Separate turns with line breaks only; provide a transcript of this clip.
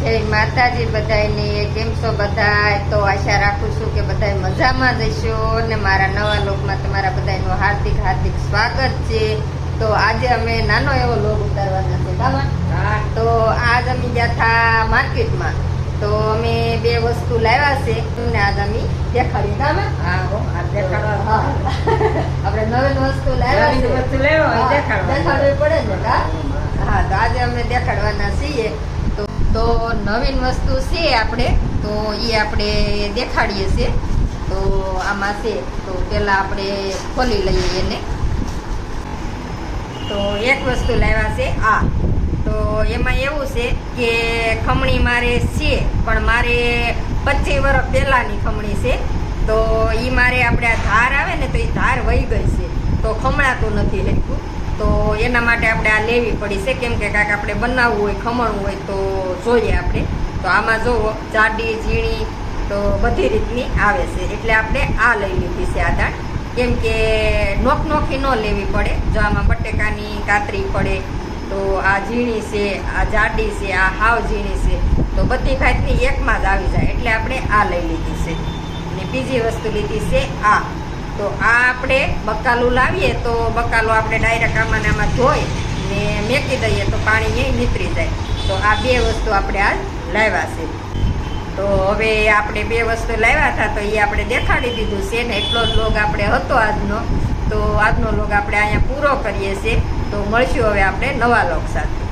જય માતાજી બધાને, કેમ છો બધાય? તો આશા રાખું છું કે બધાય મજામાં જ હશો અને મારા નવા લોકમાં તમારા બધાનું હાર્દિક હાર્દિક સ્વાગત છે. તો આજે અમે નાનો એવો લોગ ઉતારવાના છે કામાં. તો આજ અમે ગયા હતા માર્કેટમાં, તો અમે બે વસ્તુ લાવ્યા છે અને આજ અમે દેખાડી કામાં. આપણે નવીન વસ્તુ લાવ્યા છે, દેખાડવી પડે ને કા. હા, તો આજે અમે દેખાડવાના છીએ. તો નવીન વસ્તુ છે આપણે, તો એ આપણે દેખાડીએ છીએ. તો આમાં છે, તો પેલા આપણે ખોલી લઈએ એને. તો એક વસ્તુ લાવ્યા છે આ. તો એમાં એવું છે કે ખમણી મારે છે, પણ મારે 25 વર્ષ પહેલાની ખમણી છે. તો એ મારે આપણે આ ધાર આવે ને, તો એ ધાર વહી ગઈ છે, તો ખમણાતું નથી લખ્યું. તો એના માટે આપણે આ લેવી પડી છે, કેમ કે કાંઈક આપણે બનાવવું હોય, ખમણવું હોય તો જોઈએ આપણે. તો આમાં જુઓ, જાડી ઝીણી તો બધી રીતની આવે છે, એટલે આપણે આ લઈ લીધી છે આ દાળ. કેમ કે નોખી ન લેવી પડે. જો આમાં બટેકાની કાતરી પડે, તો આ ઝીણી છે, આ જાડી છે, આ હાવ ઝીણી છે, તો બધી ભાતની એકમાં જ આવી જાય, એટલે આપણે આ લઈ લીધી છે. અને બીજી વસ્તુ લીધી છે આ. તો આ આપણે બકાલું લાવીએ, તો બકાલું આપણે ડાયરેક્ટ આમાં ધોઈ ને મેકી દઈએ તો પાણી નહીં નીતરી જાય. તો આ બે વસ્તુ આપણે આજ લાવ્યા છે. તો હવે આપણે બે વસ્તુ લાવ્યા હતા, તો એ આપણે દેખાડી દીધું છે ને. એટલો જ લોગ આપણે હતો આજનો. તો આજનો લોગ આપણે અહીંયા પૂરો કરીએ છીએ. તો મળશું હવે આપણે નવા લોગ સાથે.